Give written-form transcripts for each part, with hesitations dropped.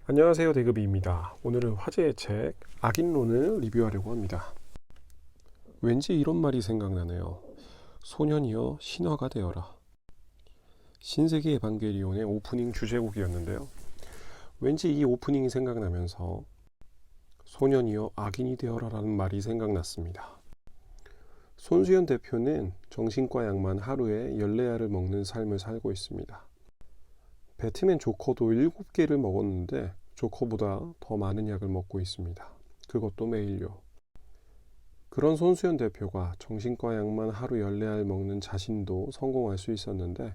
안녕하세요, 대급이입니다. 오늘은 화제의 책 악인론을 리뷰하려고 합니다. 왠지 이런 말이 생각나네요. 소년이여 신화가 되어라. 신세계 에반게리온의 오프닝 주제곡이었는데요. 왠지 이 오프닝이 생각나면서 소년이여 악인이 되어라 라는 말이 생각났습니다. 손수연 대표는 정신과 약만 하루에 14알을 먹는 삶을 살고 있습니다. 배트맨 조커도 7개를 먹었는데 조커보다 더 많은 약을 먹고 있습니다. 그것도 매일요. 그런 손수연 대표가 정신과 약만 하루 14알 먹는 자신도 성공할 수 있었는데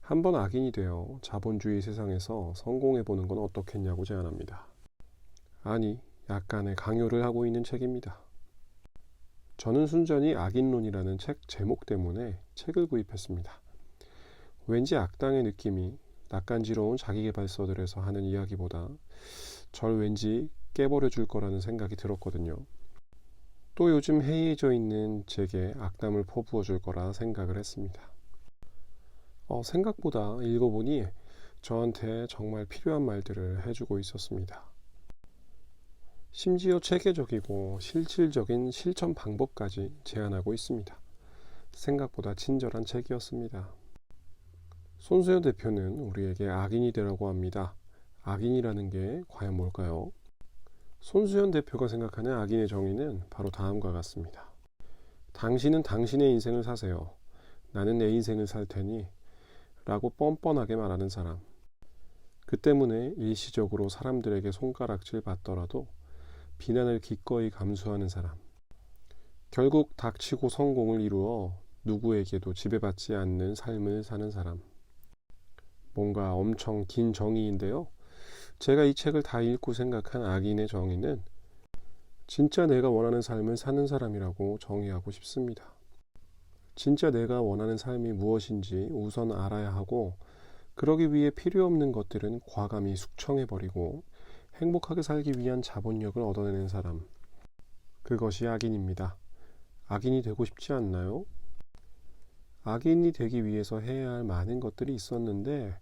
한번 악인이 되어 자본주의 세상에서 성공해보는 건 어떻겠냐고 제안합니다. 아니, 약간의 강요를 하고 있는 책입니다. 저는 순전히 악인론이라는 책 제목 때문에 책을 구입했습니다. 왠지 악당의 느낌이 낯간지러운 자기계발서들에서 하는 이야기보다 절 왠지 깨버려 줄 거라는 생각이 들었거든요. 또 요즘 해이해져 있는 제게 악담을 퍼부어 줄 거라 생각을 했습니다. 생각보다 읽어보니 저한테 정말 필요한 말들을 해주고 있었습니다. 심지어 체계적이고 실질적인 실천 방법까지 제안하고 있습니다. 생각보다 친절한 책이었습니다. 손수연 대표는 우리에게 악인이 되라고 합니다. 악인이라는 게 과연 뭘까요? 손수연 대표가 생각하는 악인의 정의는 바로 다음과 같습니다. 당신은 당신의 인생을 사세요. 나는 내 인생을 살 테니 라고 뻔뻔하게 말하는 사람. 그 때문에 일시적으로 사람들에게 손가락질 받더라도 비난을 기꺼이 감수하는 사람. 결국 닥치고 성공을 이루어 누구에게도 지배받지 않는 삶을 사는 사람. 뭔가 엄청 긴 정의인데요. 제가 이 책을 다 읽고 생각한 악인의 정의는 진짜 내가 원하는 삶을 사는 사람이라고 정의하고 싶습니다. 진짜 내가 원하는 삶이 무엇인지 우선 알아야 하고 그러기 위해 필요 없는 것들은 과감히 숙청해버리고 행복하게 살기 위한 자본력을 얻어내는 사람. 그것이 악인입니다. 악인이 되고 싶지 않나요? 악인이 되기 위해서 해야 할 많은 것들이 있었는데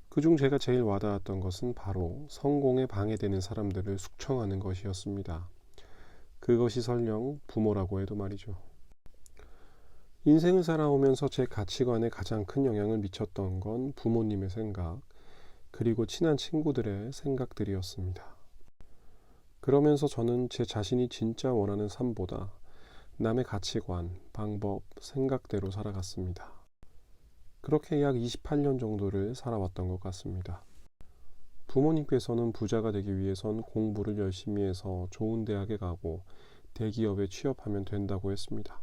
그중 제가 제일 와닿았던 것은 바로 성공에 방해되는 사람들을 숙청하는 것이었습니다. 그것이 설령 부모라고 해도 말이죠. 인생을 살아오면서 제 가치관에 가장 큰 영향을 미쳤던 건 부모님의 생각, 그리고 친한 친구들의 생각들이었습니다. 그러면서 저는 제 자신이 진짜 원하는 삶보다 남의 가치관, 방법, 생각대로 살아갔습니다. 그렇게 약 28년 정도를 살아왔던 것 같습니다. 부모님께서는 부자가 되기 위해선 공부를 열심히 해서 좋은 대학에 가고 대기업에 취업하면 된다고 했습니다.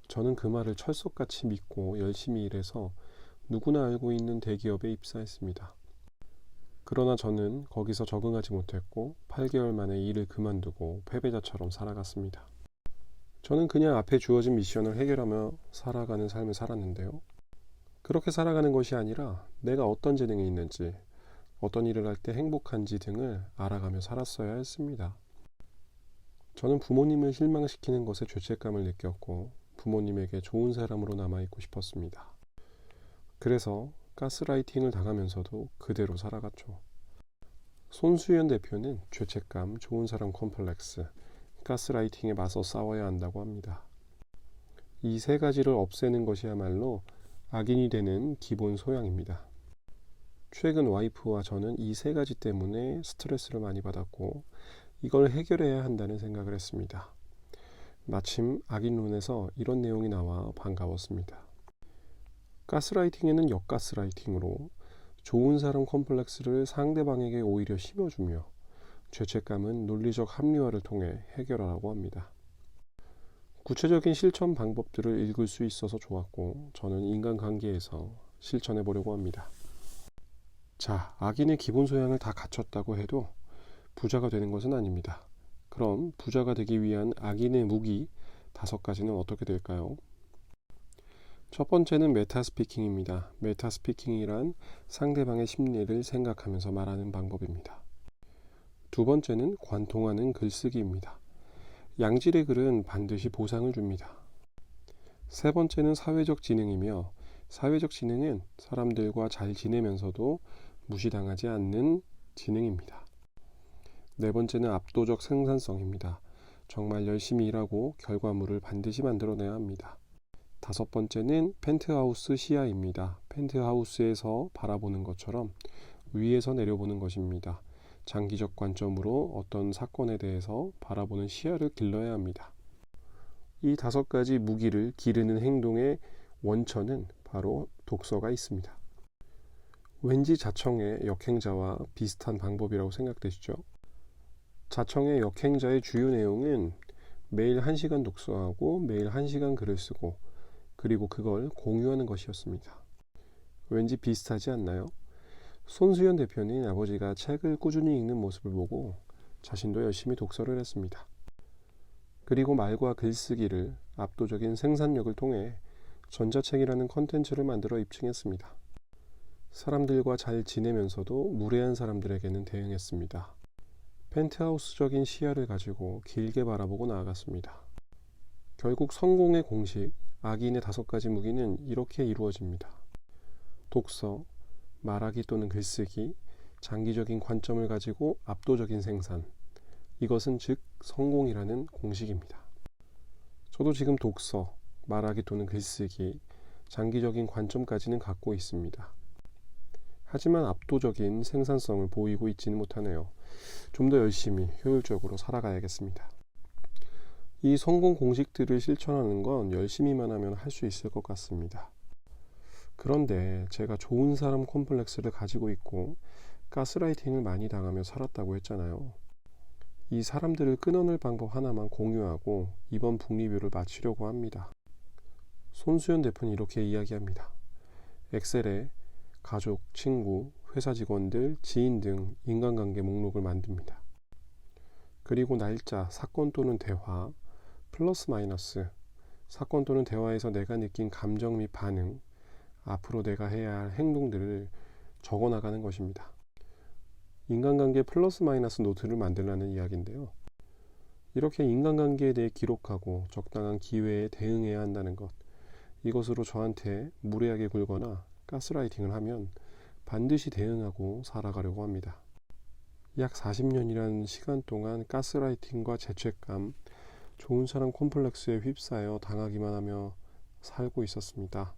저는 그 말을 철석같이 믿고 열심히 일해서 누구나 알고 있는 대기업에 입사했습니다. 그러나 저는 거기서 적응하지 못했고 8개월 만에 일을 그만두고 패배자처럼 살아갔습니다. 저는 그냥 앞에 주어진 미션을 해결하며 살아가는 삶을 살았는데요. 그렇게 살아가는 것이 아니라 내가 어떤 재능이 있는지, 어떤 일을 할 때 행복한지 등을 알아가며 살았어야 했습니다. 저는 부모님을 실망시키는 것에 죄책감을 느꼈고 부모님에게 좋은 사람으로 남아있고 싶었습니다. 그래서 가스라이팅을 당하면서도 그대로 살아갔죠. 손수연 대표는 죄책감, 좋은 사람 컴플렉스, 가스라이팅에 맞서 싸워야 한다고 합니다. 이 세 가지를 없애는 것이야말로 악인이 되는 기본 소양입니다. 최근 와이프와 저는 이 세 가지 때문에 스트레스를 많이 받았고 이걸 해결해야 한다는 생각을 했습니다. 마침 악인론에서 이런 내용이 나와 반가웠습니다. 가스라이팅에는 역가스라이팅으로 좋은 사람 컴플렉스를 상대방에게 오히려 심어주며 죄책감은 논리적 합리화를 통해 해결하라고 합니다. 구체적인 실천 방법들을 읽을 수 있어서 좋았고 저는 인간관계에서 실천해 보려고 합니다. 자, 악인의 기본 소양을 다 갖췄다고 해도 부자가 되는 것은 아닙니다. 그럼 부자가 되기 위한 악인의 무기 5가지는 어떻게 될까요? 첫 번째는 메타스피킹입니다. 메타스피킹이란 상대방의 심리를 생각하면서 말하는 방법입니다. 두 번째는 관통하는 글쓰기입니다. 양질의 글은 반드시 보상을 줍니다. 세 번째는 사회적 지능이며 사회적 지능은 사람들과 잘 지내면서도 무시당하지 않는 지능입니다. 네 번째는 압도적 생산성입니다. 정말 열심히 일하고 결과물을 반드시 만들어내야 합니다. 다섯 번째는 펜트하우스 시야입니다. 펜트하우스에서 바라보는 것처럼 위에서 내려보는 것입니다. 장기적 관점으로 어떤 사건에 대해서 바라보는 시야를 길러야 합니다. 이 다섯 가지 무기를 기르는 행동의 원천은 바로 독서가 있습니다. 왠지 자청의 역행자와 비슷한 방법이라고 생각되시죠? 자청의 역행자의 주요 내용은 매일 1시간 독서하고 매일 1시간 글을 쓰고 그리고 그걸 공유하는 것이었습니다. 왠지 비슷하지 않나요? 손수연 대표는 아버지가 책을 꾸준히 읽는 모습을 보고 자신도 열심히 독서를 했습니다. 그리고 말과 글쓰기를 압도적인 생산력을 통해 전자책이라는 컨텐츠를 만들어 입증했습니다. 사람들과 잘 지내면서도 무례한 사람들에게는 대응했습니다. 펜트하우스적인 시야를 가지고 길게 바라보고 나아갔습니다. 결국 성공의 공식, 악인의 5가지 무기는 이렇게 이루어집니다. 독서, 말하기 또는 글쓰기, 장기적인 관점을 가지고 압도적인 생산. 이것은 즉 성공이라는 공식입니다. 저도 지금 독서, 말하기 또는 글쓰기, 장기적인 관점까지는 갖고 있습니다. 하지만 압도적인 생산성을 보이고 있지는 못하네요. 좀 더 열심히 효율적으로 살아가야겠습니다. 이 성공 공식들을 실천하는 건 열심히만 하면 할 수 있을 것 같습니다. 그런데 제가 좋은 사람 콤플렉스를 가지고 있고 가스라이팅을 많이 당하며 살았다고 했잖아요. 이 사람들을 끊어낼 방법 하나만 공유하고 이번 북리뷰를 마치려고 합니다. 손수연 대표는 이렇게 이야기합니다. 엑셀에 가족, 친구, 회사 직원들, 지인 등 인간관계 목록을 만듭니다. 그리고 날짜, 사건 또는 대화, 플러스 마이너스, 사건 또는 대화에서 내가 느낀 감정 및 반응, 앞으로 내가 해야 할 행동들을 적어 나가는 것입니다. 인간관계 플러스 마이너스 노트를 만들라는 이야기인데요. 이렇게 인간관계에 대해 기록하고 적당한 기회에 대응해야 한다는 것, 이것으로 저한테 무례하게 굴거나 가스라이팅을 하면 반드시 대응하고 살아가려고 합니다. 약 40년이라는 시간 동안 가스라이팅과 죄책감, 좋은 사람 콤플렉스에 휩싸여 당하기만 하며 살고 있었습니다.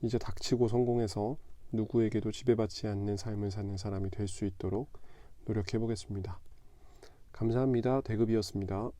이제 닥치고 성공해서 누구에게도 지배받지 않는 삶을 사는 사람이 될 수 있도록 노력해 보겠습니다. 감사합니다. 대급이었습니다.